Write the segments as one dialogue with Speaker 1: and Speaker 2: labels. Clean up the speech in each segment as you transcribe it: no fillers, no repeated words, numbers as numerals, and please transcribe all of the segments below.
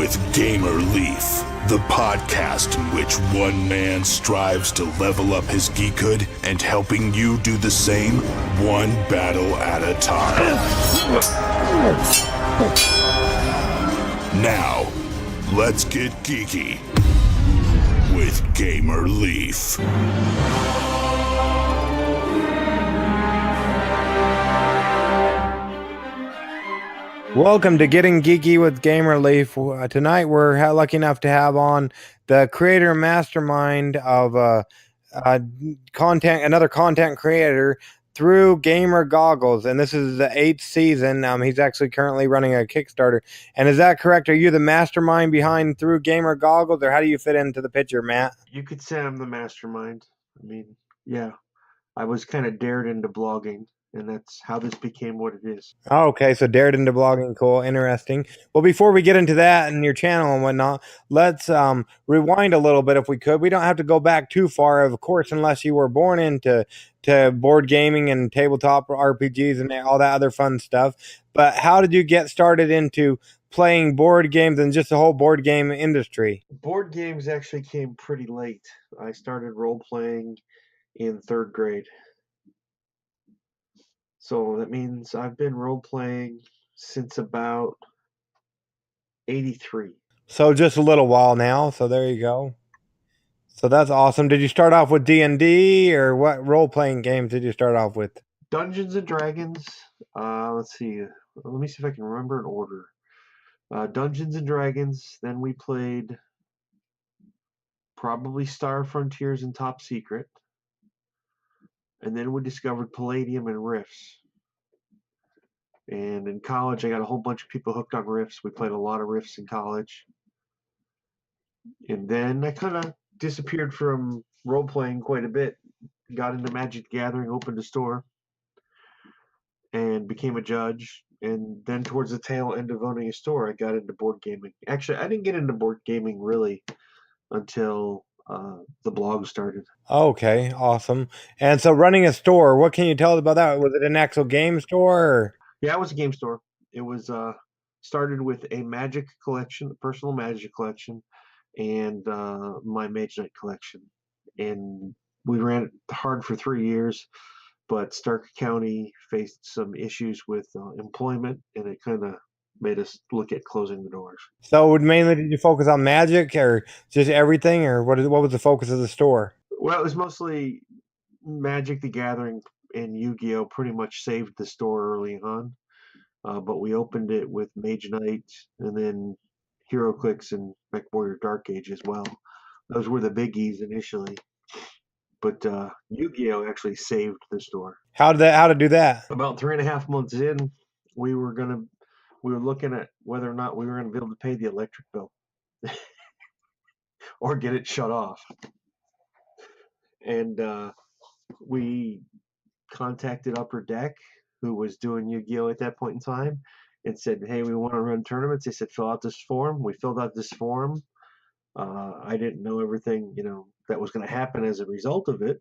Speaker 1: with Gamer Leaf, the podcast in which one man strives to level up his geekhood and helping you do the same, one battle at a time. Now, let's get geeky with Gamer Leaf.
Speaker 2: Welcome to Getting Geeky with Gamer Leaf. Tonight we're lucky enough to have on the creator and mastermind of another content creator through Gamer Goggles, and this is the 8th season. He's actually currently running a Kickstarter. And is that correct? Are you the mastermind behind Through Gamer Goggles, or how do you fit into the picture, Matt?
Speaker 3: You could say I'm the mastermind. I mean, yeah, I was kind of dared into blogging, and that's how this became what it is.
Speaker 2: Oh, okay, so dared into blogging. Cool, interesting. Well, before we get into that and your channel and whatnot, let's rewind a little bit if we could. We don't have to go back too far, of course, unless you were born into board gaming and tabletop RPGs and all that other fun stuff. But how did you get started into playing board games and just the whole board game industry?
Speaker 3: Board games actually came pretty late. I started role-playing in 3rd grade. So that means I've been role-playing since about 83.
Speaker 2: So just a little while now. So there you go. So that's awesome. Did you start off with D&D, or what role-playing games did you start off with?
Speaker 3: Dungeons and Dragons. Let's see. Let me see if I can remember in order. Dungeons and Dragons. Then we played probably Star Frontiers and Top Secret. And then we discovered Palladium and Rifts. And in college, I got a whole bunch of people hooked on Rifts. We played a lot of Rifts in college. And then I kind of disappeared from role-playing quite a bit. Got into Magic the Gathering, opened a store, and became a judge. And then towards the tail end of owning a store, I got into board gaming. Actually, I didn't get into board gaming really until the blog started.
Speaker 2: Okay, awesome. And so running a store, what can you tell us about that? Was it an actual game store? Or?
Speaker 3: Yeah, it was a game store. It was started with a Magic collection, a personal Magic collection, and my Mage Knight collection. And we ran it hard for 3 years, but Stark County faced some issues with employment, and it kind of made us look at closing the doors.
Speaker 2: So mainly did you focus on Magic, or just everything, or what was the focus of the store?
Speaker 3: Well, it was mostly Magic the Gathering, and Yu-Gi-Oh! Pretty much saved the store early on. But we opened it with Mage Knight, and then HeroClix and MechWarrior Dark Age as well. Those were the biggies initially. But Yu-Gi-Oh! Actually saved the store.
Speaker 2: How to do that?
Speaker 3: About 3.5 months in, we were looking at whether or not we were going to be able to pay the electric bill or get it shut off. And we contacted Upper Deck, who was doing Yu-Gi-Oh! At that point in time, and said, hey, we want to run tournaments. They said, fill out this form. We filled out this form. I didn't know everything, that was going to happen as a result of it.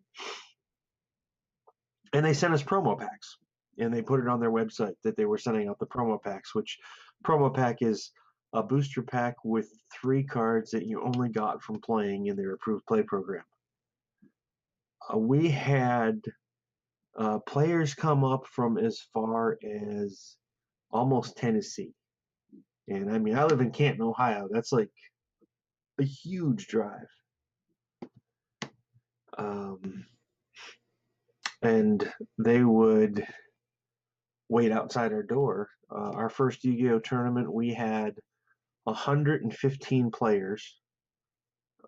Speaker 3: And they sent us promo packs. And they put it on their website that they were sending out the promo packs, which promo pack is a booster pack with 3 cards that you only got from playing in their approved play program. We had players come up from as far as almost Tennessee. And I mean, I live in Canton, Ohio. That's like a huge drive. And they would wait outside our door. Our first Yu-Gi-Oh! Tournament, we had 115 players,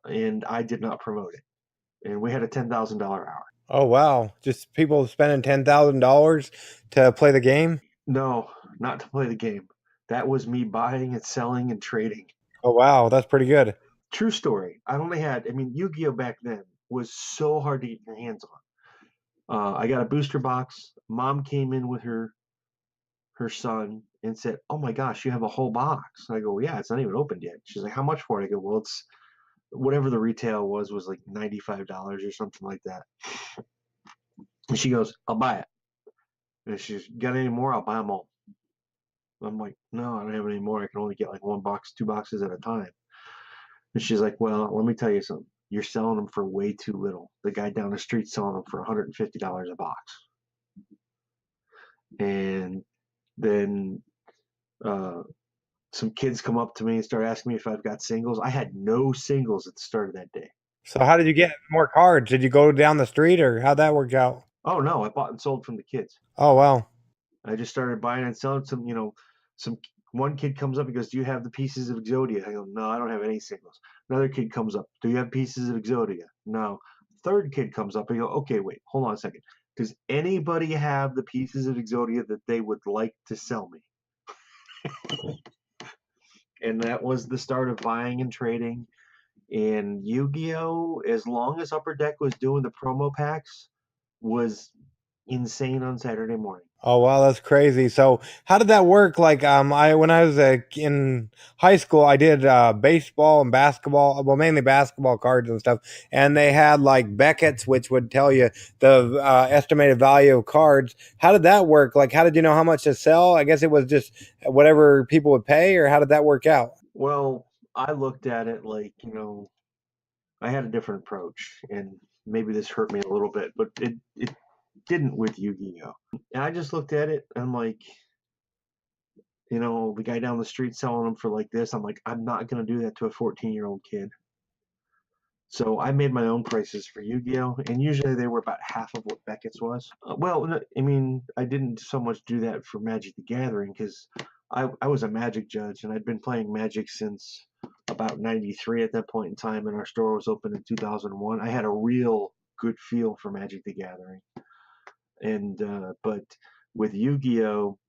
Speaker 3: and I did not promote it. And we had a $10,000 hour.
Speaker 2: Oh, wow. Just people spending $10,000 to play the game?
Speaker 3: No, not to play the game. That was me buying and selling and trading.
Speaker 2: Oh, wow. That's pretty good.
Speaker 3: True story. Yu-Gi-Oh! Back then was so hard to get your hands on. I got a booster box. Mom came in with her son and said, oh my gosh, you have a whole box. I go, yeah, it's not even opened yet. She's like, how much for it? I go, well, it's whatever the retail was like $95 or something like that. And she goes, I'll buy it. And she's got any more, I'll buy them all. I'm like, no, I don't have any more. I can only get like 1 box, 2 boxes at a time. And she's like, well, let me tell you something. You're selling them for way too little. The guy down the street selling them for $150 a box. And then some kids come up to me and start asking me if I've got singles. I had no singles at the start of that day.
Speaker 2: So how did you get more cards? Did you go down the street, or how'd that work out?
Speaker 3: Oh no, I bought and sold from the kids.
Speaker 2: Oh, wow.
Speaker 3: I just started buying and selling some, some one kid comes up and goes, do you have the pieces of Exodia? I go, no, I don't have any singles. Another kid comes up, do you have pieces of Exodia? No. Third kid comes up and I go, okay, wait, hold on a second. Does anybody have the pieces of Exodia that they would like to sell me? And that was the start of buying and trading. And Yu-Gi-Oh, as long as Upper Deck was doing the promo packs, was insane on Saturday morning.
Speaker 2: Oh, wow, that's crazy. So how did that work? Like, when I was in high school, I did baseball and basketball, well, mainly basketball cards and stuff. And they had like Beckett's, which would tell you the estimated value of cards. How did that work? Like, how did you know how much to sell? I guess it was just whatever people would pay, or how did that work out?
Speaker 3: Well, I looked at it like, I had a different approach, and maybe this hurt me a little bit, but it didn't with Yu-Gi-Oh. And I just looked at it, and I'm like, the guy down the street selling them for like this. I'm like, I'm not gonna do that to a 14-year-old kid. So I made my own prices for Yu-Gi-Oh, and usually they were about half of what Beckett's was. I mean, I didn't so much do that for Magic the Gathering because I was a Magic judge, and I'd been playing Magic since about 93 at that point in time, and our store was open in 2001. I had a real good feel for Magic the Gathering. And but with Yu-Gi-Oh,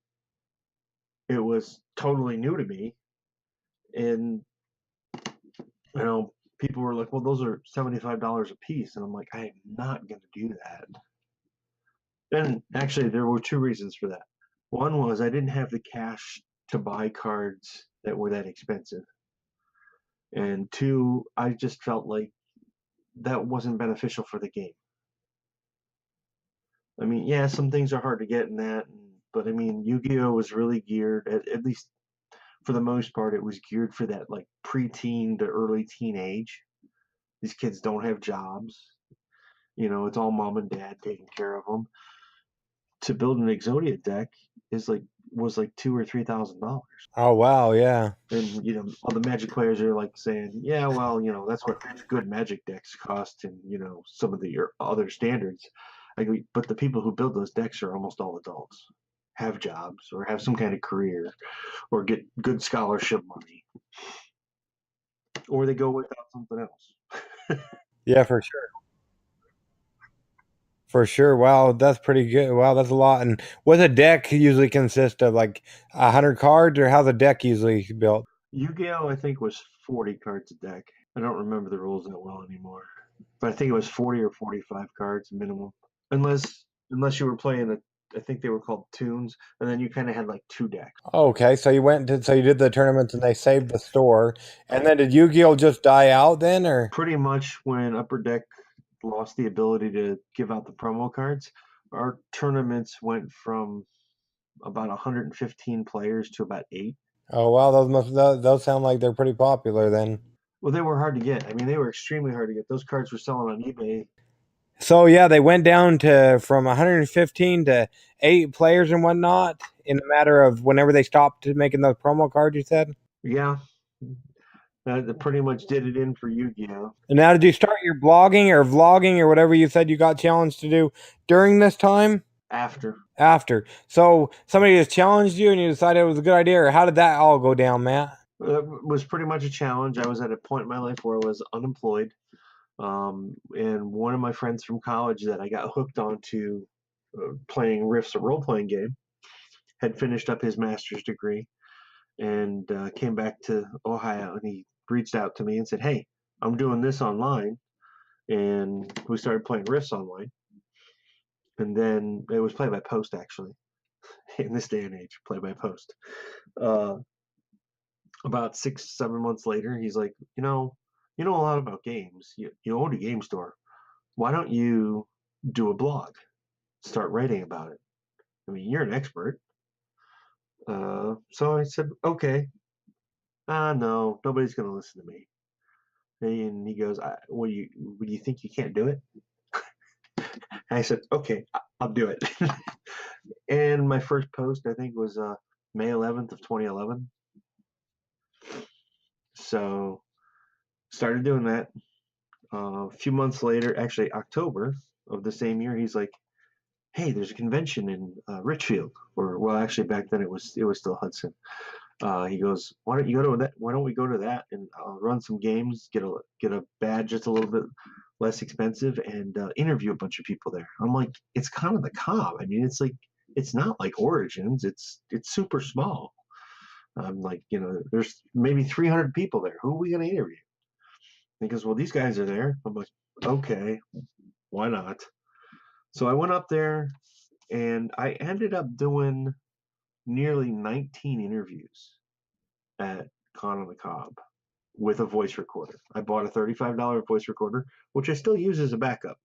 Speaker 3: it was totally new to me. And people were like, well, those are $75 a piece. And I'm like, I am not going to do that. And actually, there were two reasons for that. One was I didn't have the cash to buy cards that were that expensive. And two, I just felt like that wasn't beneficial for the game. I mean, yeah, some things are hard to get in that, but I mean, Yu-Gi-Oh was really geared, at least for the most part, it was geared for that like preteen to early teenage. These kids don't have jobs. It's all mom and dad taking care of them. To build an Exodia deck was like $2,000 or $3,000.
Speaker 2: Oh, wow, yeah.
Speaker 3: And all the Magic players are like saying, yeah, well, that's what good Magic decks cost, and some of the other standards. But the people who build those decks are almost all adults, have jobs or have some kind of career, or get good scholarship money, or they go without something else.
Speaker 2: Yeah, for sure. For sure. Wow, that's pretty good. Wow, that's a lot. And what a deck usually consist of, like 100 cards, or how's a deck usually built?
Speaker 3: Yu-Gi-Oh, I think, was 40 cards a deck. I don't remember the rules that well anymore, but I think it was 40 or 45 cards minimum, unless you were playing I think they were called tunes, and then you kind of had like two decks.
Speaker 2: Okay, so you did the tournaments and they saved the store, and then did Yu-Gi-Oh just die out then, or?
Speaker 3: Pretty much when Upper Deck lost the ability to give out the promo cards, our tournaments went from about 115 players to about 8.
Speaker 2: Oh, wow, those sound like they're pretty popular then.
Speaker 3: Well, they were hard to get. I mean, they were extremely hard to get. Those cards were selling on eBay.
Speaker 2: So yeah, they went down to from 115 to 8 players and whatnot in a matter of whenever they stopped making those promo cards, you said?
Speaker 3: Yeah, that pretty much did it in for Yu-Gi-Oh.
Speaker 2: And now, did you start your blogging or vlogging or whatever you said you got challenged to do during this time?
Speaker 3: After.
Speaker 2: So somebody just challenged you and you decided it was a good idea, or how did that all go down, Matt?
Speaker 3: It was pretty much a challenge. I was at a point in my life where I was unemployed. And one of my friends from college that I got hooked onto playing Riff's a role-playing game had finished up his master's degree and came back to Ohio, and he reached out to me and said, hey, I'm doing this online. And we started playing Riffs online. And then it was play by post, actually, in this day and age, play by post. About 6-7 months later, he's like, you know a lot about games. You own a game store. Why don't you do a blog? Start writing about it. I mean, you're an expert. So I said, okay. No, nobody's going to listen to me. And he goes, what do you think you can't do it? And I said, okay, I'll do it. And my first post, I think, was May 11th of 2011. So started doing that. A few months later, actually October of the same year, he's like, hey, there's a convention in Richfield, or well, actually back then it was still Hudson. He goes, why don't you go to that? Why don't we go to that and run some games, get a badge just a little bit less expensive, and interview a bunch of people there. I'm like, it's kind of the Cobb. I mean, it's not like Origins. It's super small. I'm like, there's maybe 300 people there. Who are we going to interview? And he goes, well, these guys are there. I'm like, okay, why not? So I went up there, and I ended up doing nearly 19 interviews at Con on the Cob with a voice recorder. I bought a $35 voice recorder, which I still use as a backup,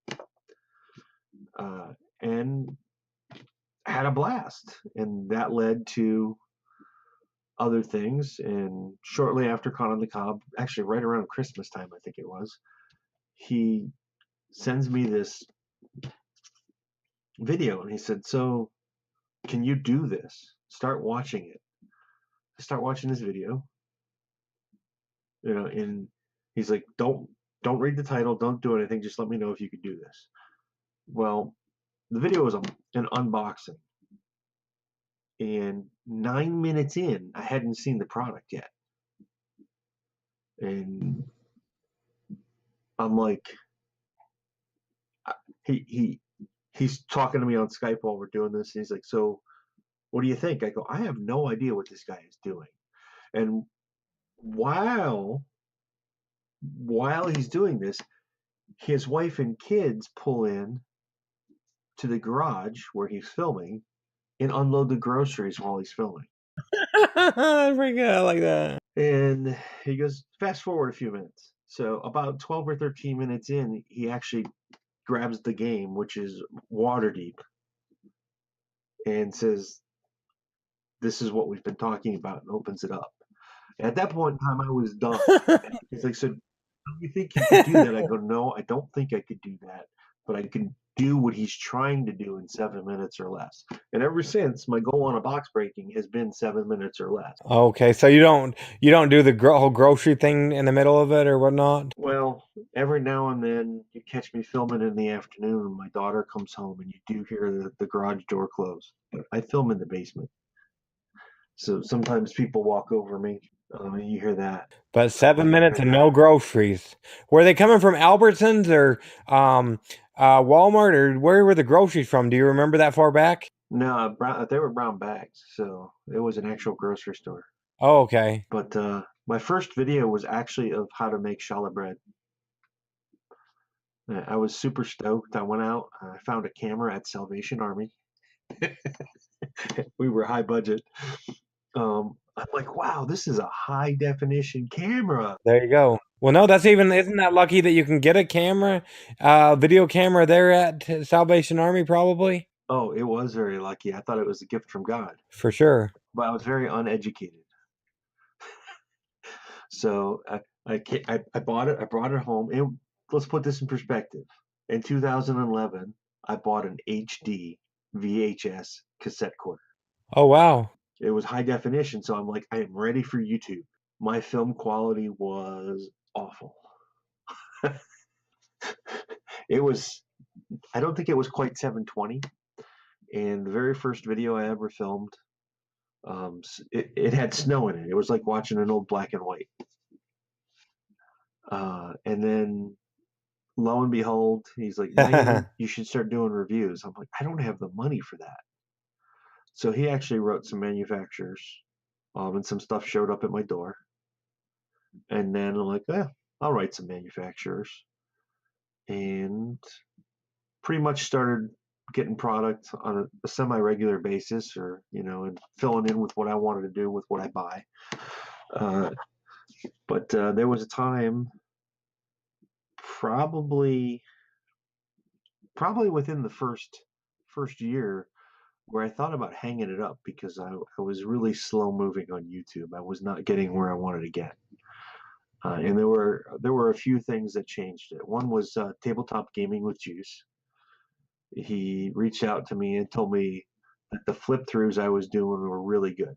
Speaker 3: and had a blast. And that led to other things. And shortly after Con on the Cob, actually right around Christmas time, I think it was, he sends me this video, and he said, so can you do this? Start watching it. I start watching this video, and he's like, don't read the title, don't do anything, just let me know if you could do this. Well, the video was an unboxing, and 9 minutes in, I hadn't seen the product yet, and I'm like, he's talking to me on Skype while we're doing this, and he's like, so what do you think? I go, I have no idea what this guy is doing. And while he's doing this, his wife and kids pull in to the garage where he's filming and unload the groceries while he's filming.
Speaker 2: Pretty good. I like that.
Speaker 3: And he goes, fast forward a few minutes. So about 12 or 13 minutes in, he actually grabs the game, which is Waterdeep, and says, this is what we've been talking about, and opens it up. At that point in time, I was done. He's like, so do you think you could do that? I go, no, I don't think I could do that, but I can do what he's trying to do in 7 minutes or less. And ever since, my goal on a box breaking has been 7 minutes or less.
Speaker 2: Okay, so you don't do the whole grocery thing in the middle of it or whatnot?
Speaker 3: Well, every now and then you catch me filming in the afternoon and my daughter comes home and you do hear the garage door close. But I film in the basement. So sometimes people walk over me and you hear that.
Speaker 2: But 7 minutes and no groceries. Were they coming from Albertsons or Walmart, or where were the groceries from? Do you remember that far back?
Speaker 3: No, they were brown bags, so it was an actual grocery store.
Speaker 2: Oh, okay.
Speaker 3: But my first video was actually of how to make challah bread. I was super stoked. I went out, I found a camera at Salvation Army. We were high budget. I'm like, wow, this is a high definition camera.
Speaker 2: There you go. Well, no, isn't that lucky that you can get a camera, video camera there at Salvation Army, probably?
Speaker 3: Oh, it was very lucky. I thought it was a gift from God,
Speaker 2: For sure.
Speaker 3: but I was very uneducated. So I bought it. I brought it home. And let's put this in perspective. In 2011, I bought an HD VHS cassette recorder.
Speaker 2: Oh, wow.
Speaker 3: It was high definition, so I'm like, I am ready for YouTube. My film quality was awful. I don't think it was quite 720. And the very first video I ever filmed, it had snow in it. It was like watching an old black and white. And then lo and behold, he's like, you should start doing reviews. I'm like, I don't have the money for that. So he actually wrote some manufacturers, and some stuff showed up at my door. And then I'm like, I'll write some manufacturers. And pretty much started getting product on a semi-regular basis, or, and filling in with what I wanted to do with what I buy. But there was a time, probably within the first year, where I thought about hanging it up because I was really slow moving on YouTube. I was not getting where I wanted to get. And there were a few things that changed it. One was tabletop gaming with Juice. He reached out to me and told me that the flip throughs I was doing were really good.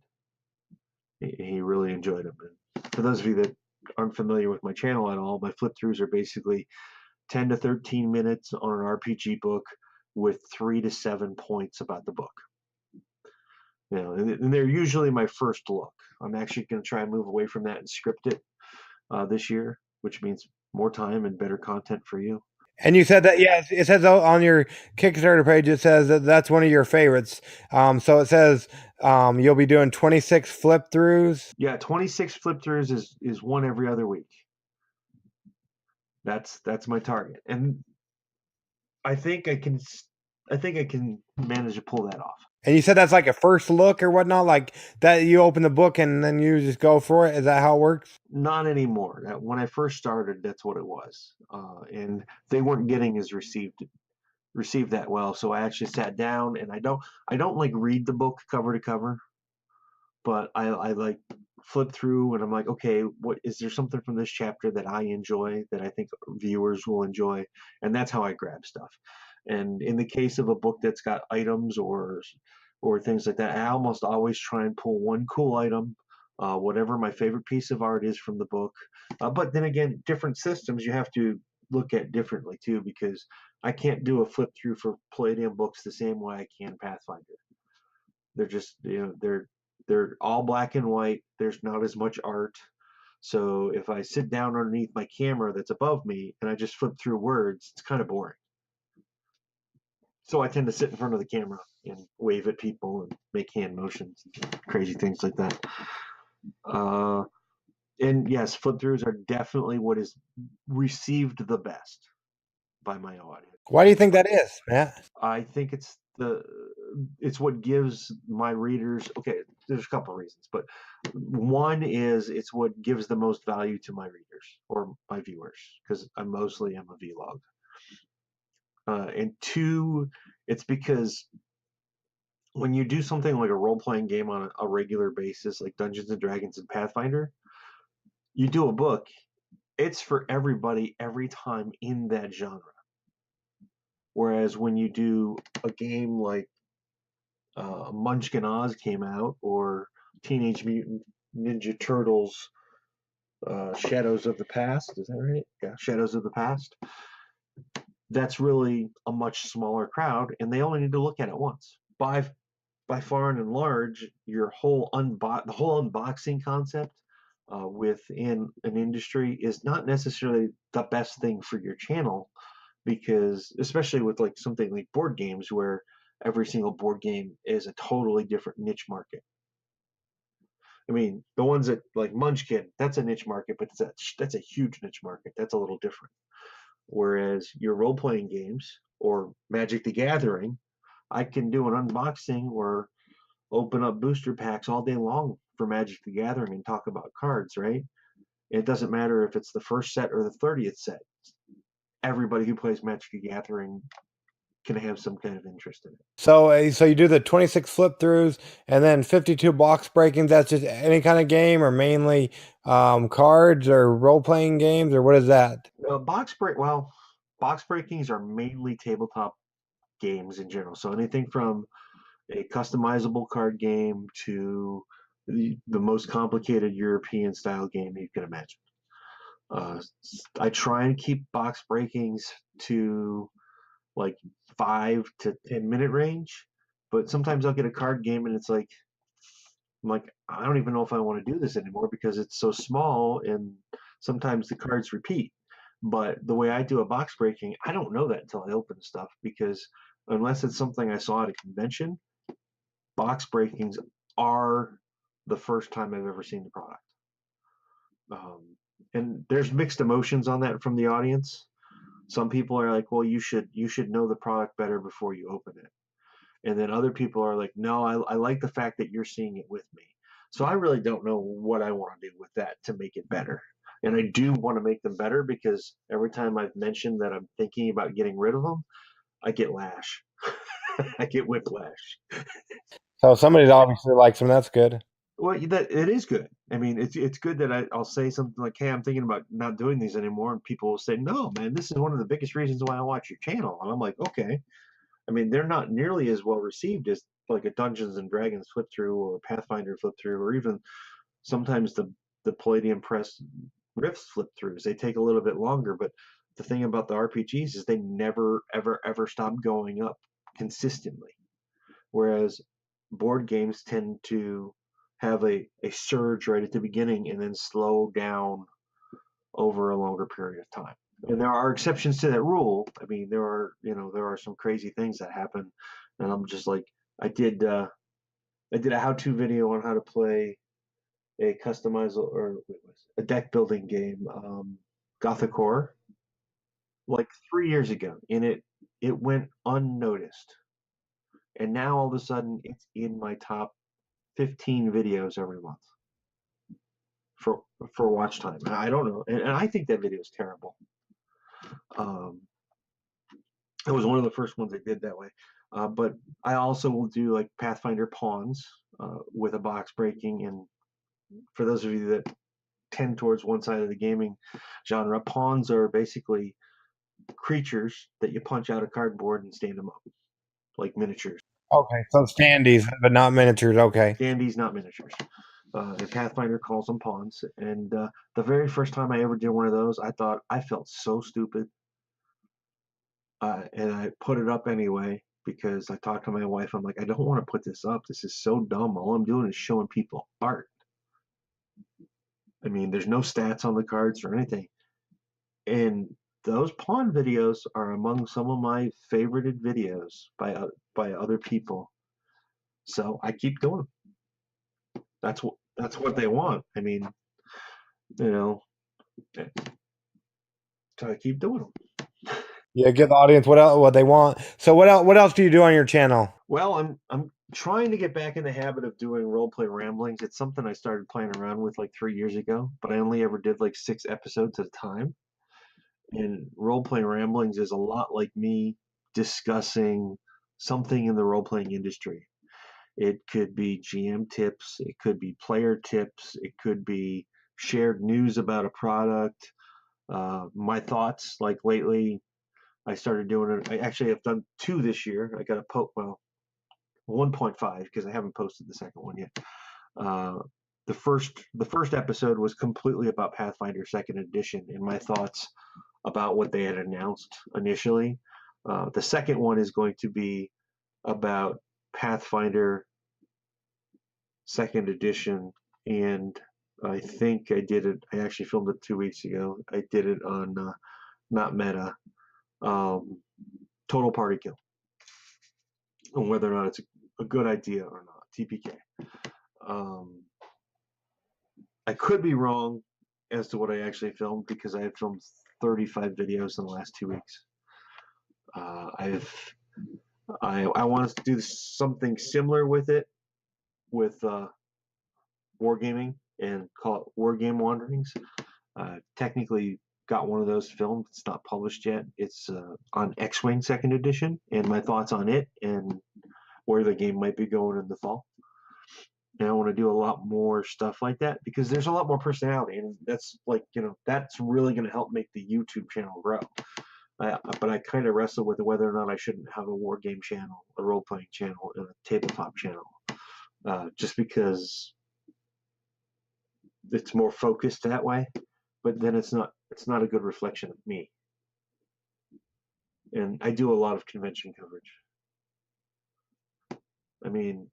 Speaker 3: He really enjoyed them. And for those of you that aren't familiar with my channel at all, my flip throughs are basically 10 to 13 minutes on an RPG book with 3 to 7 points about the book. You know, and they're usually my first look. I'm actually going to try and move away from that and script it this year, which means more time and better content for you.
Speaker 2: And you said that, yeah, it says on your Kickstarter page, it says that that's one of your favorites. So it says you'll be doing 26 flip throughs.
Speaker 3: Yeah, 26 flip throughs is one every other week. That's my target, and I think I can manage to pull that off.
Speaker 2: And you said that's like a first look or whatnot, like that you open the book and then you just go for it. Is that how it works?
Speaker 3: Not anymore. When I first started, that's what it was, and they weren't getting as received that well. So I actually sat down, and I don't like read the book cover to cover, but I like flip through, and I'm like, okay, what is there something from this chapter that I enjoy that I think viewers will enjoy, and that's how I grab stuff. And in the case of a book that's got items or things like that, I almost always try and pull one cool item, whatever my favorite piece of art is from the book. But then again, different systems you have to look at differently too, because I can't do a flip through for Palladium books the same way I can Pathfinder. They're just, they're all black and white. There's not as much art. So if I sit down underneath my camera that's above me and I just flip through words, it's kind of boring. So I tend to sit in front of the camera and wave at people and make hand motions, crazy things like that. And yes, flip throughs are definitely what is received the best by my audience.
Speaker 2: Why do you think that is, Matt?
Speaker 3: I think it's what gives my readers, okay, there's a couple of reasons, but one is it's what gives the most value to my readers or my viewers, because I mostly am a vlog. And two, it's because when you do something like a role-playing game on a regular basis, like Dungeons and Dragons and Pathfinder, you do a book, it's for everybody every time in that genre. Whereas when you do a game like Munchkin Oz came out, or Teenage Mutant Ninja Turtles Shadows of the Past, is that right? Yeah, Shadows of the Past. That's really a much smaller crowd, and they only need to look at it once. By far and large, the whole unboxing concept within an industry is not necessarily the best thing for your channel, because especially with like something like board games, where every single board game is a totally different niche market. I mean, the ones that like Munchkin, that's a niche market, but that's a huge niche market. That's a little different. Whereas your role-playing games or Magic the Gathering, I can do an unboxing or open up booster packs all day long for Magic the Gathering and talk about cards, right? It doesn't matter if it's the first set or the 30th set. Everybody who plays Magic the Gathering can have some kind of interest in it.
Speaker 2: So you do the 26 flip throughs and then 52 box breakings. That's just any kind of game, or mainly cards or role-playing games, or what is that?
Speaker 3: Box breakings are mainly tabletop games in general. So anything from a customizable card game to the most complicated European style game you can imagine. I try and keep box breakings to like 5 to 10 minute range, but sometimes I'll get a card game and it's like, I'm like, I don't even know if I want to do this anymore because it's so small, and sometimes the cards repeat. But the way I do a box breaking, I don't know that until I open stuff, because unless it's something I saw at a convention, box breakings are the first time I've ever seen the product. And there's mixed emotions on that from the audience. Some people are like, well, you should know the product better before you open it. And then other people are like, no, I like the fact that you're seeing it with me. So I really don't know what I want to do with that to make it better. And I do want to make them better, because every time I've mentioned that I'm thinking about getting rid of them, I get lash. I get whiplash.
Speaker 2: So somebody's obviously likes them. That's good.
Speaker 3: Well, that it is good. I mean, it's good that I'll say something like, "Hey, I'm thinking about not doing these anymore," and people will say, "No, man, this is one of the biggest reasons why I watch your channel." And I'm like, "Okay." I mean, they're not nearly as well received as like a Dungeons and Dragons flip through or a Pathfinder flip through, or even sometimes the Palladium Press Rifts flip throughs. They take a little bit longer, but the thing about the RPGs is they never ever ever stop going up consistently. Whereas board games tend to have a surge right at the beginning and then slow down over a longer period of time. And there are exceptions to that rule. I mean, there are some crazy things that happen, and I'm just like, I did a how-to video on how to play a customizable or a deck building game, Gothic Horror, like 3 years ago, and it went unnoticed. And now all of a sudden, it's in my top 15 videos every month for watch time. I don't know, and I think that video is terrible. Um, it was one of the first ones I did that way. But I also will do like Pathfinder pawns with a box breaking. And for those of you that tend towards one side of the gaming genre, pawns are basically creatures that you punch out of cardboard and stand them up like miniatures.
Speaker 2: Okay, so standees, but not miniatures. Okay.
Speaker 3: Standees, not miniatures. And Pathfinder calls them pawns. And the very first time I ever did one of those, I thought I felt so stupid. And I put it up anyway because I talked to my wife. I'm like, I don't want to put this up. This is so dumb. All I'm doing is showing people art. I mean, there's no stats on the cards or anything. And those pawn videos are among some of my favorited videos by other people. So I keep doing them. That's what they want. I mean, you know, so I keep doing them.
Speaker 2: Yeah, give the audience what they want. So what else do you do on your channel?
Speaker 3: Well, I'm trying to get back in the habit of doing role play ramblings. It's something I started playing around with like 3 years ago, but I only ever did like 6 episodes at a time. And role play ramblings is a lot like me discussing something in the role playing industry. It could be GM tips, it could be player tips, it could be shared news about a product, my thoughts. Like lately, I started doing it. I actually have done 2 this year. I got a 1.5 because I haven't posted the second one yet. The first episode was completely about Pathfinder Second Edition and my thoughts about what they had announced initially. The second one is going to be about Pathfinder Second Edition, and I think I did it. I actually filmed it 2 weeks ago. I did it on not meta, Total Party Kill, and whether or not it's a good idea or not. TPK. I could be wrong as to what I actually filmed because I have filmed 35 videos in the last 2 weeks. I want to do something similar with it, with wargaming, and call it War Game Wanderings. Technically got one of those filmed. It's not published yet. It's on X-Wing Second Edition, and my thoughts on it and where the game might be going in the fall. And I want to do a lot more stuff like that because there's a lot more personality, and that's like, that's really going to help make the YouTube channel grow. But I kind of wrestle with whether or not I shouldn't have a war game channel, a role playing channel, and a tabletop channel, just because it's more focused that way. But then it's not a good reflection of me. And I do a lot of convention coverage. I mean,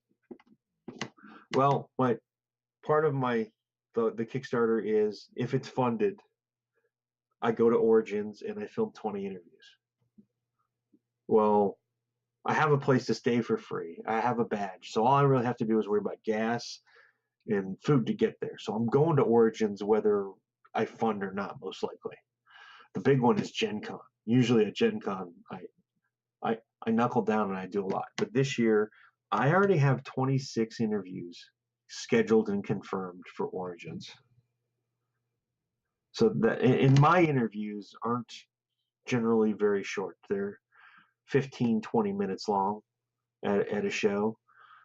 Speaker 3: well, part of the Kickstarter is, if it's funded, I go to Origins and I film 20 interviews. Well, I have a place to stay for free. I have a badge. So all I really have to do is worry about gas and food to get there. So I'm going to Origins whether I fund or not, most likely. The big one is Gen Con. Usually at Gen Con, I knuckle down and I do a lot. But this year, I already have 26 interviews scheduled and confirmed for Origins. So in my interviews aren't generally very short. They're 15, 20 minutes long. at a show.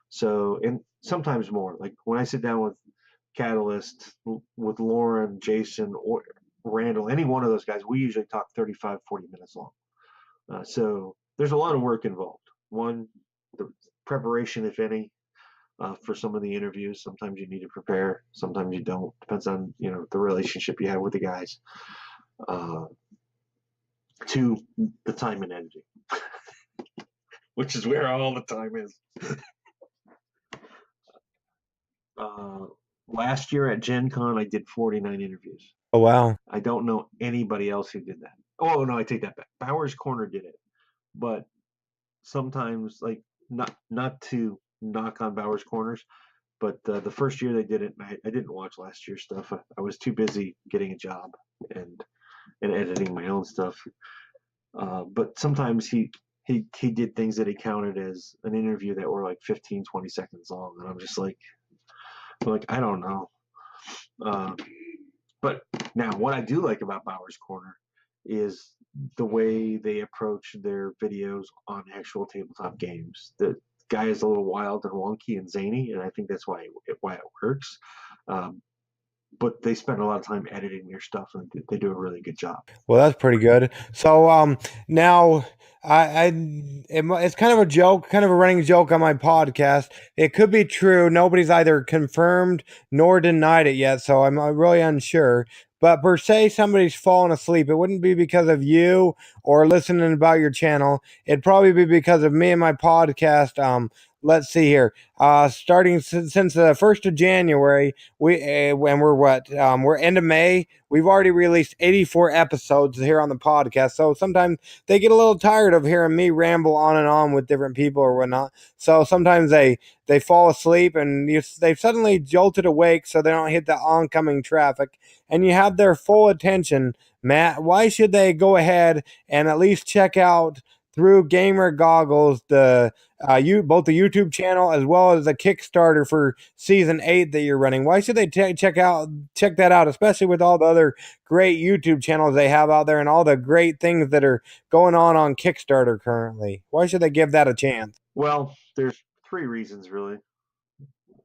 Speaker 3: So, and sometimes more. Like when I sit down with Catalyst, with Lauren, Jason, or Randall, any one of those guys, we usually talk 35, 40 minutes long. So there's a lot of work involved. One, the preparation, if any, for some of the interviews. Sometimes you need to prepare, sometimes you don't. Depends on the relationship you have with the guys. To the time in editing, which is where all the time is. Last year at Gen Con, I did 49 interviews.
Speaker 2: Oh, wow.
Speaker 3: I don't know anybody else who did that. Oh, no, I take that back. Bowers Corner did it. But sometimes, like, not to knock on Bowers Corners, but the first year they did it, I didn't watch last year's stuff. I was too busy getting a job and editing my own stuff. But sometimes he did things that he counted as an interview that were like 15, 20 seconds long. And I'm just like, I don't know. But now what I do like about Bowers Corner is the way they approach their videos on actual tabletop games. The guy is a little wild and wonky and zany, and I think that's why it works. But they spend a lot of time editing their stuff, and they do a really good job.
Speaker 2: Well, that's pretty good. So now it's kind of a joke, kind of a running joke on my podcast. It could be true. Nobody's either confirmed nor denied it yet, so I'm really unsure. But per se, somebody's fallen asleep. It wouldn't be because of you or listening about your channel. It'd probably be because of me and my podcast. Let's see here. Starting since the 1st of January, when we're end of May. We've already released 84 episodes here on the podcast. So sometimes they get a little tired of hearing me ramble on and on with different people or whatnot. So sometimes they fall asleep and they've suddenly jolted awake so they don't hit the oncoming traffic. And you have their full attention, Matt. Why should they go ahead and at least check out through Gamer Goggles both the YouTube channel as well as the Kickstarter for season 8 that you're running? Why should they check that out, especially with all the other great YouTube channels they have out there and all the great things that are going on Kickstarter currently? Why should they give that a chance?
Speaker 3: Well, there's 3 reasons really.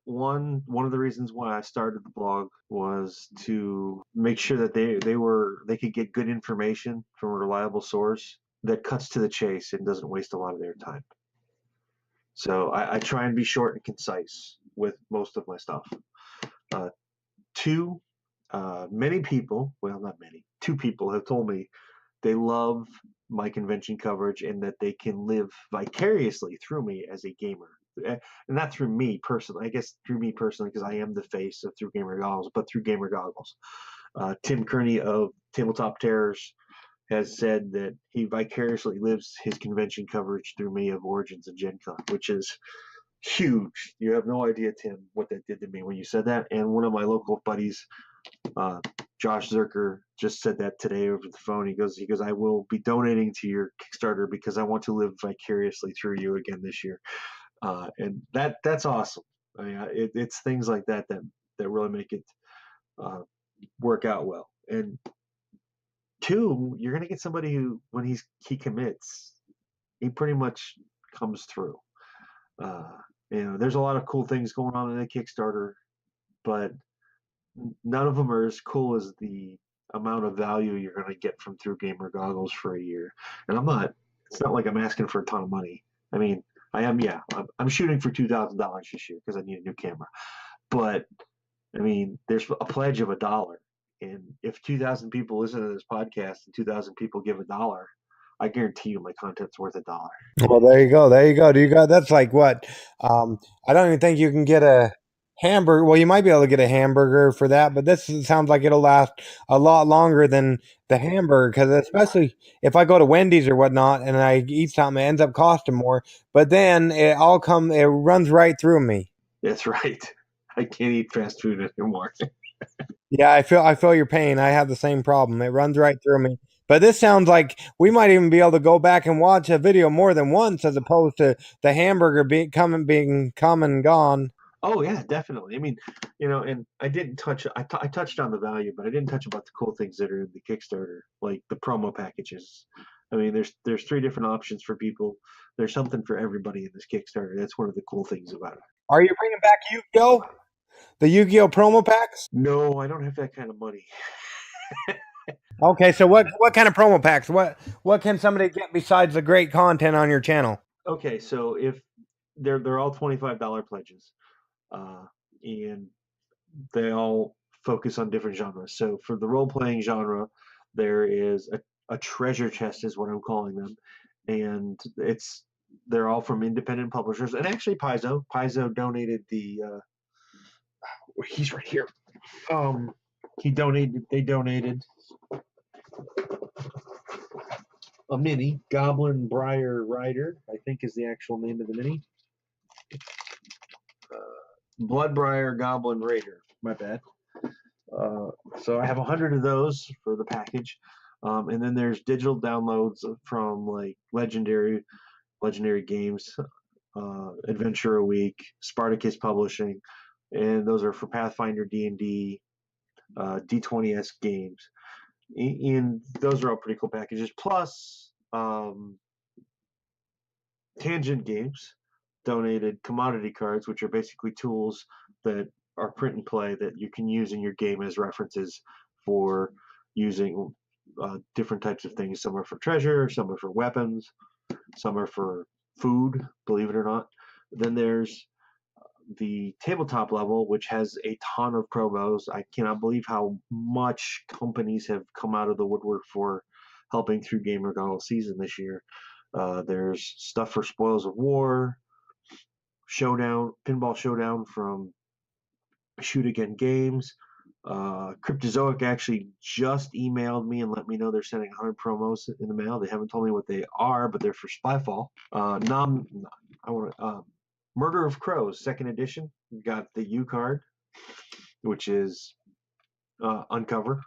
Speaker 3: One of the reasons why I started the blog was to make sure that they could get good information from a reliable source that cuts to the chase and doesn't waste a lot of their time. So I try and be short and concise with most of my stuff. 2, many people, well, not many, 2 people have told me they love my convention coverage and that they can live vicariously through me as a gamer. And not through me personally, I guess through me personally, because I am the face of Through Gamer Goggles, but through Gamer Goggles. Tim Kearney of Tabletop Terrors has said that he vicariously lives his convention coverage through me of Origins and Gen Con, which is huge. You have no idea, Tim, what that did to me when you said that. And one of my local buddies, Josh Zerker, just said that today over the phone. He goes, I will be donating to your Kickstarter because I want to live vicariously through you again this year. And that's awesome. I mean, it's things like that really make it work out well. And 2, you're going to get somebody who, when he commits, he pretty much comes through. There's a lot of cool things going on in the Kickstarter, but none of them are as cool as the amount of value you're going to get from Through Gamer Goggles for a year. And it's not like I'm asking for a ton of money. I mean, I'm shooting for $2,000 this year because I need a new camera. But I mean, there's a pledge of $1, and if 2,000 people listen to this podcast and 2,000 people give $1, I guarantee you my content's worth $1.
Speaker 2: Well, there you go. Do you got that's like what? I don't even think you can get a hamburger. Well, you might be able to get a hamburger for that, but this sounds like it'll last a lot longer than the hamburger, because especially if I go to Wendy's or whatnot and I eat something, it ends up costing more. But then it runs right through me.
Speaker 3: That's right. I can't eat fast food anymore.
Speaker 2: Yeah, I feel your pain. I have the same problem. It runs right through me. But this sounds like we might even be able to go back and watch a video more than once, as opposed to the hamburger being come and gone.
Speaker 3: Oh yeah, definitely. I mean, and I didn't touch. I touched on the value, but I didn't touch about the cool things that are in the Kickstarter, like the promo packages. I mean, there's 3 different options for people. There's something for everybody in this Kickstarter. That's one of the cool things about it.
Speaker 2: Are you bringing back Yu-Gi-Oh? The Yu-Gi-Oh promo packs?
Speaker 3: No, I don't have that kind of money.
Speaker 2: Okay, so what kind of promo packs? What can somebody get besides the great content on your channel?
Speaker 3: Okay, so if they're all $25 pledges, and they all focus on different genres. So for the role-playing genre, there is a treasure chest, is what I'm calling them, and they're all from independent publishers. And actually, Paizo donated the. He's right here. They donated a mini Goblin Briar Rider, I think is the actual name of the mini. Bloodbriar Goblin Raider. My bad. So I have 100 of those for the package, and then there's digital downloads from like legendary games, Adventure a Week, Spartacus Publishing, and those are for Pathfinder, D&D, D20S games, and those are all pretty cool packages. Plus, Tangent Games donated commodity cards, which are basically tools that are print and play that you can use in your game as references for using different types of things. Some are for treasure, some are for weapons, some are for food, believe it or not. Then there's the tabletop level, which has a ton of promos. I cannot believe how much companies have come out of the woodwork for helping through Gamer Gauntlet season this year. There's stuff for Spoils of War, Pinball Showdown from Shoot Again Games. Cryptozoic actually just emailed me and let me know they're sending 100 promos in the mail. They haven't told me what they are, but they're for Spyfall. Murder of Crows, 2nd edition. Got the U card, which is Uncover.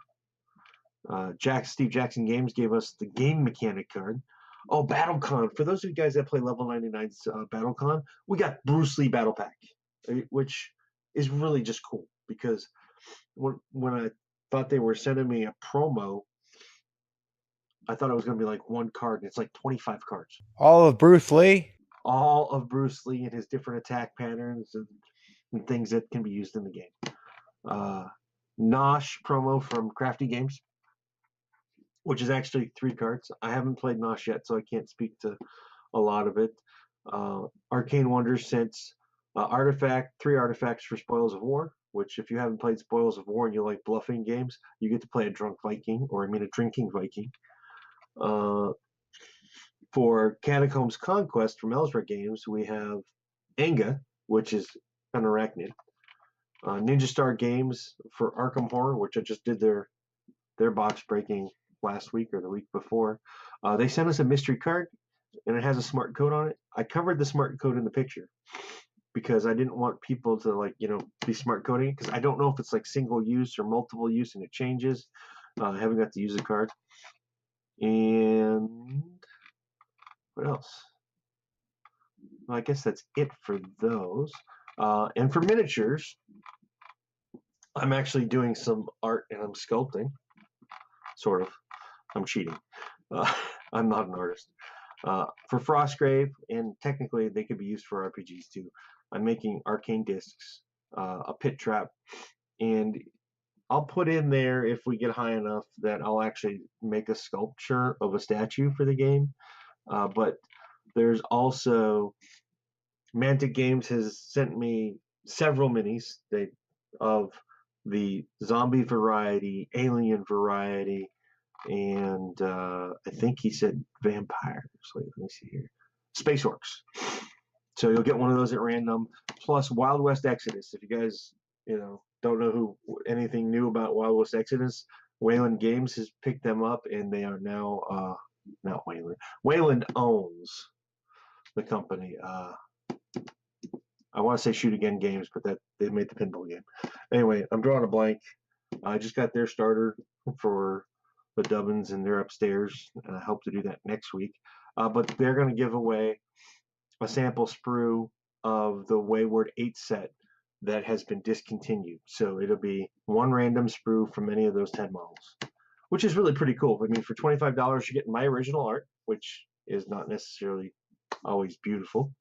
Speaker 3: Steve Jackson Games gave us the Game Mechanic card. Oh, BattleCon. For those of you guys that play Level 99's BattleCon, we got Bruce Lee Battle Pack, which is really just cool because when I thought they were sending me a promo, I thought it was going to be like 1 card, and it's like 25 cards.
Speaker 2: All of Bruce Lee?
Speaker 3: All of Bruce Lee and his different attack patterns and things that can be used in the game. Nosh promo from Crafty Games, which is actually 3 cards. I haven't played Nosh yet, so I can't speak to a lot of it. Arcane Wonders sent 3 artifacts for Spoils of War, which if you haven't played Spoils of War and you like bluffing games, you get to play a drunk Viking, a drinking Viking. For Catacombs Conquest from Ellsworth Games, we have Anga, which is an arachnid. Ninja Star Games for Arkham Horror, which I just did their box breaking last week or the week before. They sent us a mystery card, and it has a smart code on it. I covered the smart code in the picture because I didn't want people to be smart coding, because I don't know if it's like single use or multiple use and it changes. I haven't got to use the card. And what else? Well, I guess that's it for those. And for miniatures, I'm actually doing some art and I'm sculpting. Sort of. I'm cheating. I'm not an artist. For Frostgrave, and technically they could be used for RPGs too, I'm making arcane discs, a pit trap, and I'll put in there, if we get high enough, that I'll actually make a sculpture of a statue for the game. But there's also Mantic Games has sent me several minis of the zombie variety, alien variety, and I think he said vampires. Wait, let me see here. Space Orcs. So you'll get one of those at random. Plus Wild West Exodus. If you guys, don't know anything new about Wild West Exodus, Wayland Games has picked them up, and they are now not Wayland. Wayland owns the company. I want to say Shoot Again Games, but that they made the pinball game. Anyway, I'm drawing a blank. I just got their starter for the Dubbins, and they're upstairs, and I hope to do that next week. But they're going to give away a sample sprue of the Wayward 8 set that has been discontinued. So it'll be 1 random sprue from any of those 10 models. which is really pretty cool. I mean, for $25, you're getting my original art, which is not necessarily always beautiful,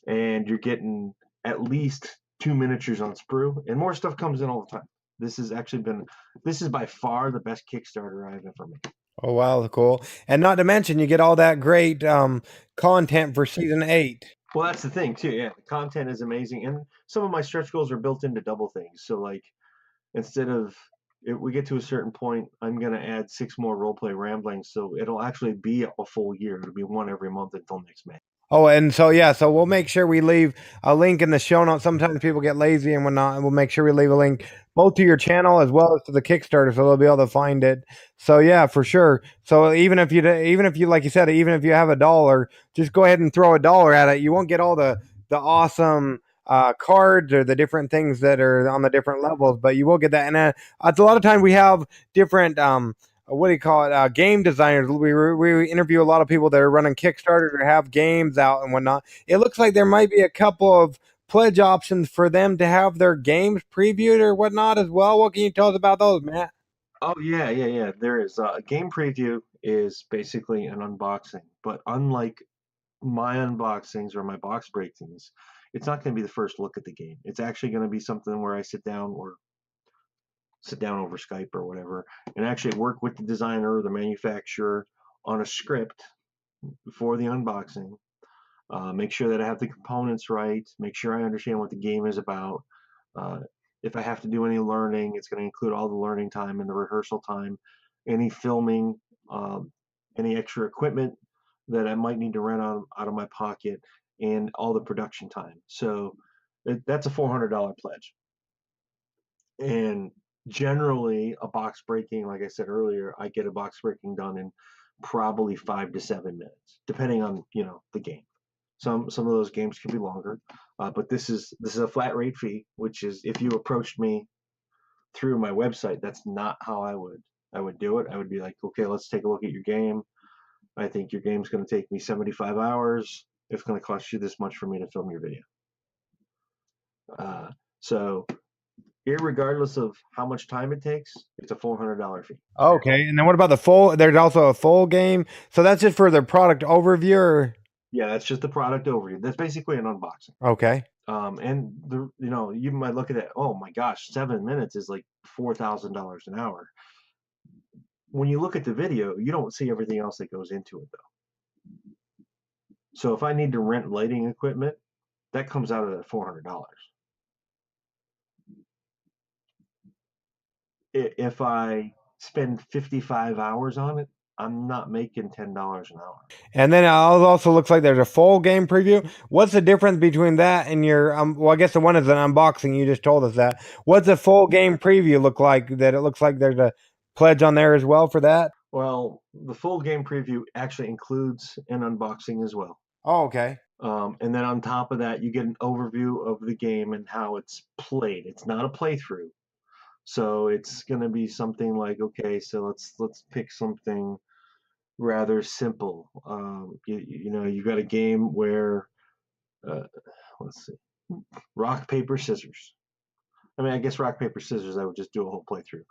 Speaker 3: and you're getting at least 2 miniatures on sprue, and more stuff comes in all the time. This is by far the best Kickstarter I've ever made.
Speaker 2: Oh wow, cool. And not to mention you get all that great content for season 8.
Speaker 3: Well, that's the thing too. Yeah, the content is amazing, and some of my stretch goals are built into double things. So like, instead of if we get to a certain point, I'm gonna add 6 more roleplay ramblings, so it'll actually be a full year. It'll be one every month until next May.
Speaker 2: Oh, and so yeah, so we'll make sure we leave a link in the show notes. Sometimes people get lazy and whatnot, and we'll make sure we leave a link both to your channel as well as to the Kickstarter, so they'll be able to find it. So yeah, for sure. So even if you like you said, even if you have $1, just go ahead and throw $1 at it. You won't get all the awesome cards or the different things that are on the different levels, but you will get that. And it's a lot of times we have different what do you call it? Game designers. We interview a lot of people that are running Kickstarters or have games out and whatnot. It looks like there might be a couple of pledge options for them to have their games previewed or whatnot as well. What can you tell us about those, Matt?
Speaker 3: Oh yeah. There is a game preview is basically an unboxing, but unlike my unboxings or my box breakings, it's not going to be the first look at the game. It's actually going to be something where I sit down over Skype or whatever and actually work with the designer or the manufacturer on a script for the unboxing. Make sure that I have the components right. Make sure I understand what the game is about. If I have to do any learning, it's going to include all the learning time and the rehearsal time, any filming, any extra equipment that I might need to rent out of my pocket, and all the production time. So that's a $400 pledge. And generally, a box breaking, like I said earlier, I get a box breaking done in probably 5 to 7 minutes, depending on the game. Some of those games can be longer, but this is a flat rate fee, which is, if you approached me through my website, that's not how I would do it. I would be like, okay, let's take a look at your game. I think your game's going to take me 75 hours. It's going to cost you this much for me to film your video. So irregardless of how much time it takes, it's a $400 fee.
Speaker 2: Okay, and then what about the full? There's also a full game. So that's just for the product overview, or?
Speaker 3: Yeah, that's just the product overview. That's basically an unboxing.
Speaker 2: Okay.
Speaker 3: And you might look at it. Oh my gosh, 7 minutes is like $4,000 an hour. When you look at the video, you don't see everything else that goes into it, though. So if I need to rent lighting equipment, that comes out of that $400. If I spend 55 hours on it, I'm not making $10 an hour.
Speaker 2: And then it also looks like there's a full game preview. What's the difference between that and your well, I guess the one is an unboxing. You just told us that. What's a full game preview look like? That it looks like there's a pledge on there as well for that?
Speaker 3: Well, the full game preview actually includes an unboxing as well.
Speaker 2: Oh, okay.
Speaker 3: And then on top of that, you get an overview of the game and how it's played. It's not a playthrough. So it's going to be something like, okay, so let's pick something rather simple. You got a game where, let's see, rock, paper, scissors. I mean, I guess rock, paper, scissors, I would just do a whole playthrough.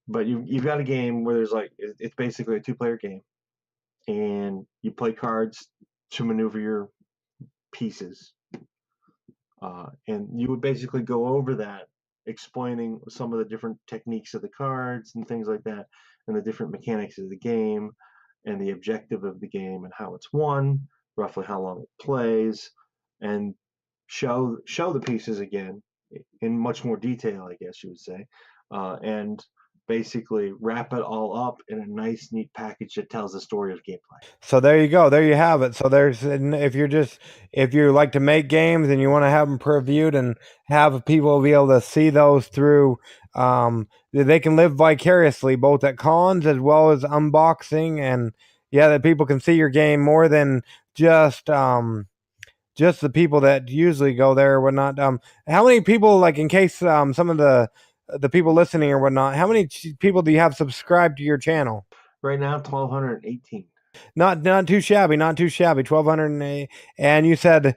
Speaker 3: But you've got a game where there's it's basically a 2-player game, and you play cards to maneuver your pieces. And you would basically go over that, explaining some of the different techniques of the cards and things like that, and the different mechanics of the game, and the objective of the game, and how it's won, roughly how long it plays, and show the pieces again in much more detail, I guess you would say, and basically wrap it all up in a nice, neat package that tells the story of gameplay.
Speaker 2: So there you go. There you have it. So if you like to make games and you want to have them previewed and have people be able to see those through, they can live vicariously both at cons as well as unboxing, and that people can see your game more than just the people that usually go there or whatnot. How many people, like, in case some of the people listening or whatnot, how many people do you have subscribed to your channel?
Speaker 3: Right now, 1,218.
Speaker 2: Not too shabby, 1,208. And you said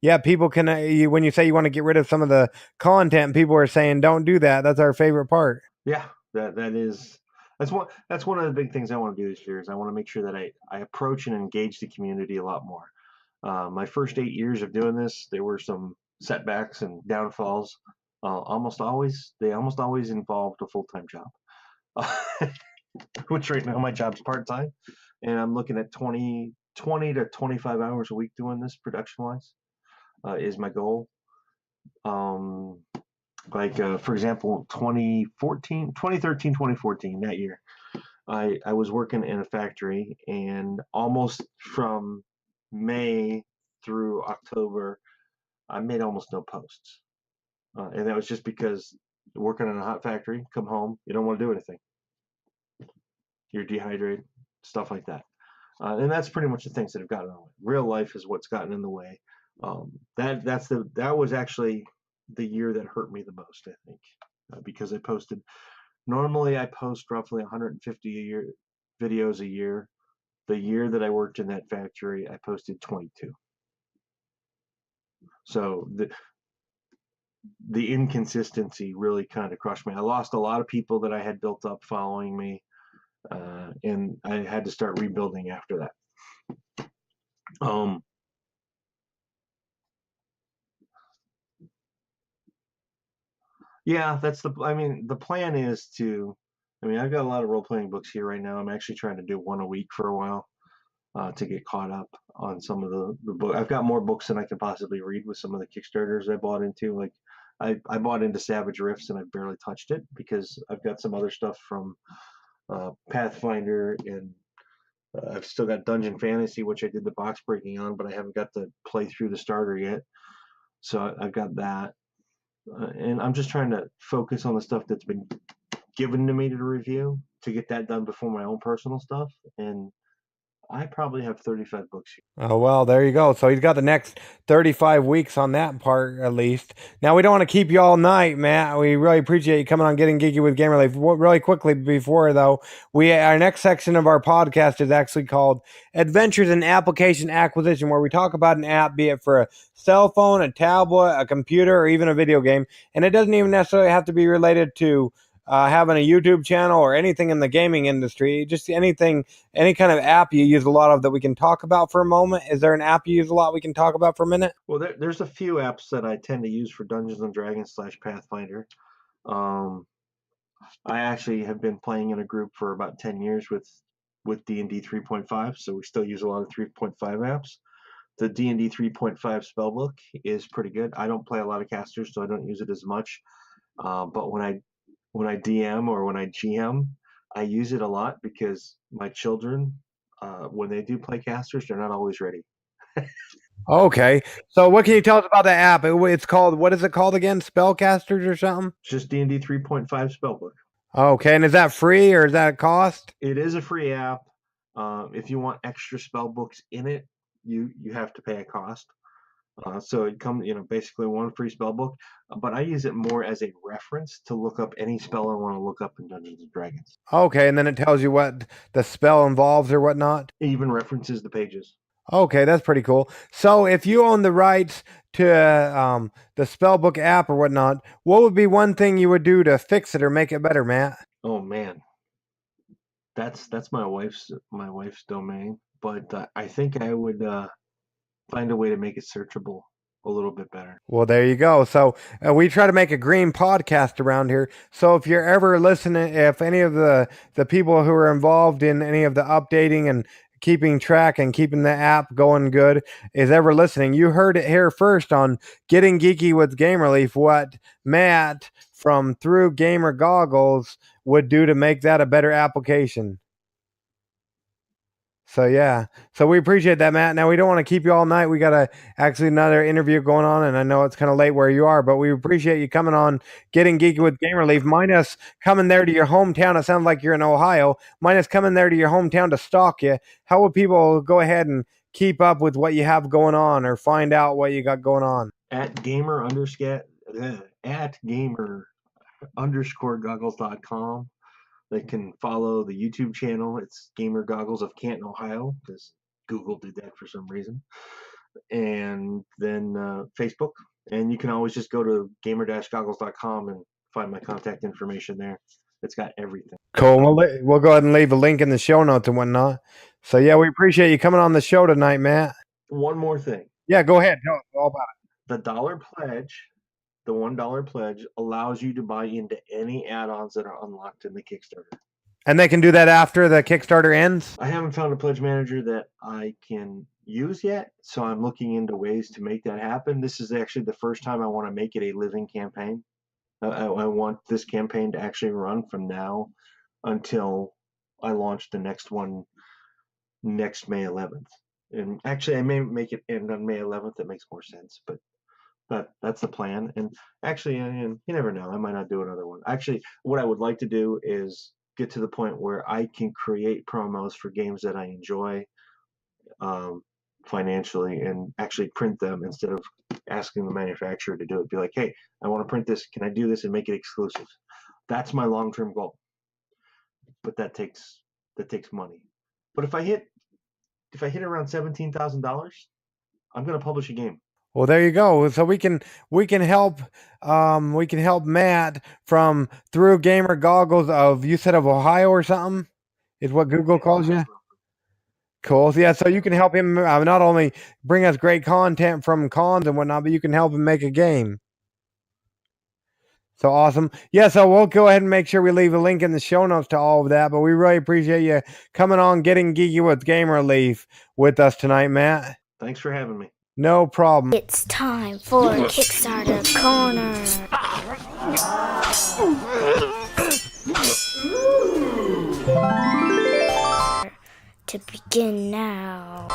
Speaker 2: Yeah, people can. When you say you want to get rid of some of the content, people are saying don't do that. That's our favorite part.
Speaker 3: Yeah, that's one of the big things I want to do this year is I want to make sure that I approach and engage the community a lot more. My first 8 years of doing this, there were some setbacks and downfalls. They almost always involved a full-time job, which right now my job's part-time, and I'm looking at 20 to 25 hours a week doing this production-wise, is my goal. For example, 2013, 2014, that year, I was working in a factory, and almost from May through October, I made almost no posts. And that was just because working in a hot factory, come home, you don't want to do anything. You're dehydrated, stuff like that. And that's pretty much the things that have gotten in the way. Real life is what's gotten in the way. That was actually the year that hurt me the most, I think, because normally I post roughly 150 videos a year. The year that I worked in that factory, I posted 22. So the inconsistency really kind of crushed me. I lost a lot of people that I had built up following me, and I had to start rebuilding after that. Yeah, the plan is I've got a lot of role-playing books here right now. I'm actually trying to do one a week for a while, to get caught up on some of the book. I've got more books than I can possibly read with some of the Kickstarters I bought into. Like I bought into Savage Rifts and I've barely touched it because I've got some other stuff from Pathfinder, and I've still got Dungeon Fantasy, which I did the box breaking on, but I haven't got to play through the starter yet. So I've got that. And I'm just trying to focus on the stuff that's been given to me to review to get that done before my own personal stuff. And I probably have 35 books here.
Speaker 2: Oh, well, there you go. So he's got the next 35 weeks on that part, at least. Now, we don't want to keep you all night, Matt. We really appreciate you coming on Getting Geeky with Gamer Life. Really quickly before, though, our next section of our podcast is actually called Adventures in Application Acquisition, where we talk about an app, be it for a cell phone, a tablet, a computer, or even a video game. And it doesn't even necessarily have to be related to having a YouTube channel or anything in the gaming industry. Just anything, any kind of app you use a lot of that we can talk about for a moment. Is there an app you use a lot we can talk about for a minute?
Speaker 3: Well, there's a few apps that I tend to use for Dungeons and Dragons / Pathfinder. I actually have been playing in a group for about 10 years with D&D 3.5, so we still use a lot of 3.5 apps. The D&D 3.5 Spellbook is pretty good. I don't play a lot of casters, so I don't use it as much. But when I DM or when I GM, I use it a lot because my children, when they do play casters, they're not always ready.
Speaker 2: Okay. So what can you tell us about the app? It's called, what is it called again? Spellcasters or something?
Speaker 3: It's just D&D 3.5 Spellbook.
Speaker 2: Okay. And is that free or is that a cost?
Speaker 3: It is a free app. If you want extra spell books in it, you have to pay a cost. So it comes, basically one free spell book, but I use it more as a reference to look up any spell I want to look up in Dungeons and Dragons.
Speaker 2: Okay. And then it tells you what the spell involves or whatnot?
Speaker 3: It even references the pages.
Speaker 2: Okay, that's pretty cool. So if you own the rights to the Spellbook app or whatnot, what would be one thing you would do to fix it or make it better, Matt?
Speaker 3: Oh man, that's my wife's domain, but I think I would find a way to make it searchable a little bit better.
Speaker 2: Well, there you go. So we try to make a green podcast around here. So if you're ever listening, if any of the people who are involved in any of the updating and keeping track and keeping the app going good is ever listening, you heard it here first on Getting Geeky with Gamer Leaf, what Matt from Through Gamer Goggles would do to make that a better application. So yeah, so we appreciate that, Matt. Now we don't want to keep you all night. We got actually another interview going on, and I know it's kind of late where you are, but we appreciate you coming on Getting Geeky with Gamer Leaf. Minus coming there to your hometown. It sounds like you're in Ohio. Minus coming there to your hometown to stalk you. How would people go ahead and keep up with what you have going on, or find out what you got going on?
Speaker 3: At gamer_goggles.com. They can follow the YouTube channel. It's Gamer Goggles of Canton, Ohio, because Google did that for some reason. and then Facebook. And you can always just go to gamer-goggles.com and find my contact information there. It's got everything.
Speaker 2: Cool. We'll go ahead and leave a link in the show notes and whatnot. So yeah, we appreciate you coming on the show tonight, Matt.
Speaker 3: One more thing.
Speaker 2: Yeah, go ahead. Tell us all about it.
Speaker 3: The $1 pledge, the $1 pledge allows you to buy into any add-ons that are unlocked in the Kickstarter.
Speaker 2: And they can do that after the Kickstarter ends?
Speaker 3: I haven't found a pledge manager that I can use yet, so I'm looking into ways to make that happen. This is actually the first time I want to make it a living campaign. I want this campaign to actually run from now until I launch the next one next May 11th. And actually, I may make it end on May 11th. That makes more sense, but that's the plan. And actually, you never know. I might not do another one. Actually, what I would like to do is get to the point where I can create promos for games that I enjoy financially and actually print them instead of asking the manufacturer to do it. Be like, hey, I want to print this. Can I do this and make it exclusive? That's my long-term goal. But that takes money. But if I hit around $17,000, I'm going to publish a game.
Speaker 2: Well, there you go. So we can help Matt from through Gamer Goggles of, you said, of Ohio or something, is what Google calls you. Cool. Yeah, so you can help him not only bring us great content from cons and whatnot, but you can help him make a game. So awesome. Yeah, so we'll go ahead and make sure we leave a link in the show notes to all of that. But we really appreciate you coming on, getting geeky with Gamer Leaf with us tonight, Matt.
Speaker 3: Thanks for having me.
Speaker 2: No problem.
Speaker 4: It's time for Kickstarter Corner. To begin now.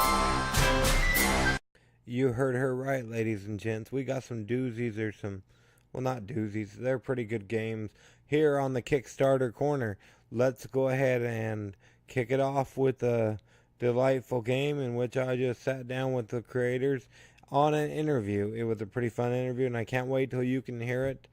Speaker 2: You heard her right, ladies and gents. We got some doozies or some, well, not doozies. They're pretty good games here on the Kickstarter Corner. Let's go ahead and kick it off with a delightful game in which I just sat down with the creators on an interview. It was a pretty fun interview, and I can't wait till you can hear it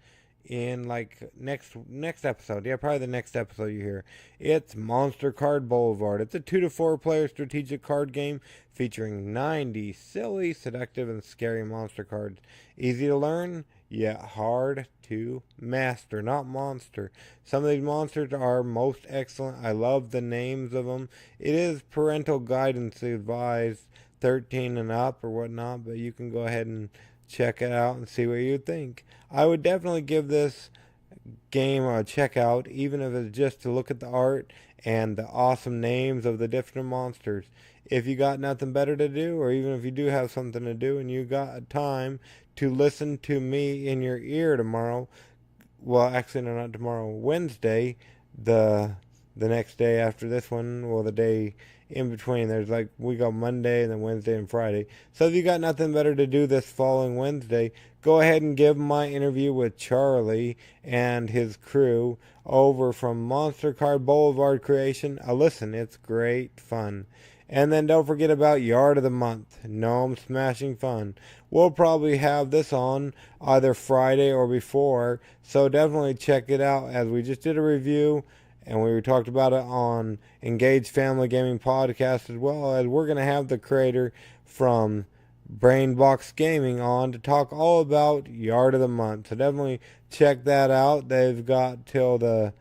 Speaker 2: in like next episode. Yeah, probably the next episode you hear. It's Monster Card Blvd. It's a 2 to 4 player strategic card game featuring 90 silly, seductive, and scary monster cards. Easy to learn, yet hard to master, not monster. Some of these monsters are most excellent. I love the names of them. It is parental guidance advised, 13 and up or whatnot, but you can go ahead and check it out and see what you think. I would definitely give this game a check out, even if it's just to look at the art and the awesome names of the different monsters. If you got nothing better to do, or even if you do have something to do and you got time to listen to me in your ear tomorrow, well, actually, no, not tomorrow, Wednesday, the next day after this one, well, the day in between, there's like, we go Monday and then Wednesday and Friday. So if you got nothing better to do this following Wednesday, go ahead and give my interview with Charlie and his crew over from Monster Card Blvd Creation a listen. It's great fun. And then don't forget about Yard of the Month, Gnome Smashing Fun. We'll probably have this on either Friday or before, so definitely check it out, as we just did a review and we talked about it on Engaged Family Gaming Podcast, as well as we're going to have the creator from Brainbox Gaming on to talk all about Yard of the Month. So definitely check that out. They've got till the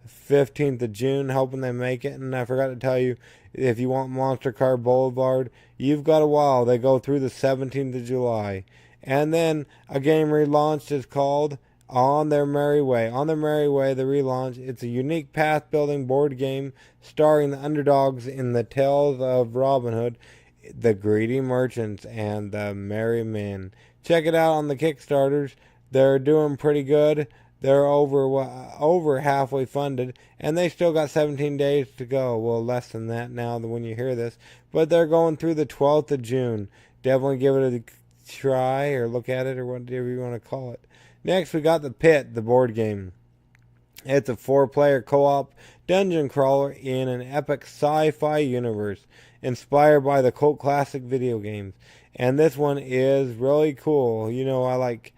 Speaker 2: 15th of June, hoping they make it. And I forgot to tell you, if you want Monster Card Blvd, you've got a while. They go through the 17th of July. And then a game relaunched is called On Their Merry Way. On Their Merry Way, the relaunch. It's a unique path-building board game starring the underdogs in the tales of Robin Hood, the greedy merchants, and the merry men. Check it out on the Kickstarters. They're doing pretty good. They're over halfway funded, and they still got 17 days to go. Well, less than that now when you hear this. But they're going through the 12th of June. Definitely give it a try or look at it or whatever you want to call it. Next, we got The Pit, the board game. It's a 4-player co-op dungeon crawler in an epic sci-fi universe inspired by the cult classic video games. And this one is really cool. You know, I like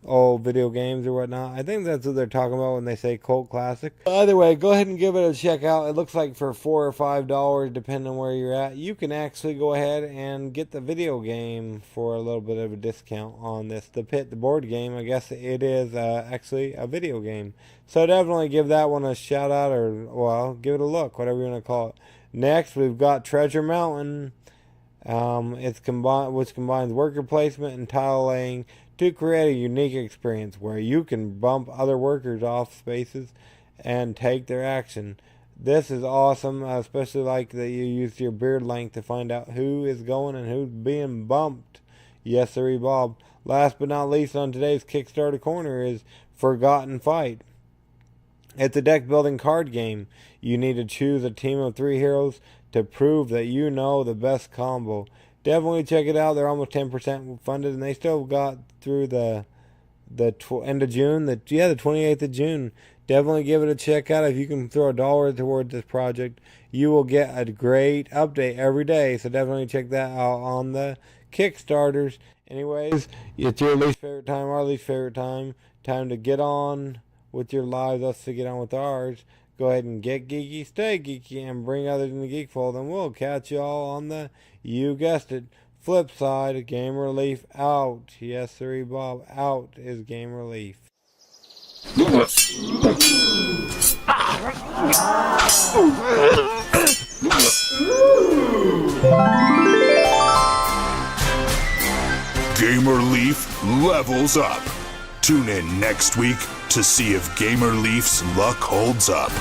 Speaker 2: old video games or whatnot. I think that's what they're talking about when they say cult classic. Either way, go ahead and give it a check out. It looks like for $4 or $5, depending on where you're at, you can actually go ahead and get the video game for a little bit of a discount on this. The Pit, the board game, I guess it is actually a video game. So definitely give that one a shout out, or, well, give it a look, whatever you want to call it. Next, we've got Treasure Mountain. Which combines worker placement and tile laying to create a unique experience where you can bump other workers off spaces and take their action. This is awesome, especially like that you use your beard length to find out who is going and who's being bumped. Yes, sirree, Bob. Last but not least on today's Kickstarter Corner is Forgotten Fight. It's a deck building card game. You need to choose a team of 3 heroes to prove that you know the best combo. Definitely check it out. They're almost 10% funded, and they still got through the end of June. The 28th of June. Definitely give it a check out. If you can throw $1 towards this project, you will get a great update every day. So definitely check that out on the Kickstarters. Anyways, it's your least favorite time, our least favorite time. Time to get on with your lives, us to get on with ours. Go ahead and get geeky, stay geeky, and bring others in the geek fold. And we'll catch y'all on the, you guessed it, flip side. Game Relief out. Yes, sirree, Bob. Out is Game Relief.
Speaker 1: Gamer Leaf levels up. Tune in next week to see if Gamer Leaf's luck holds up.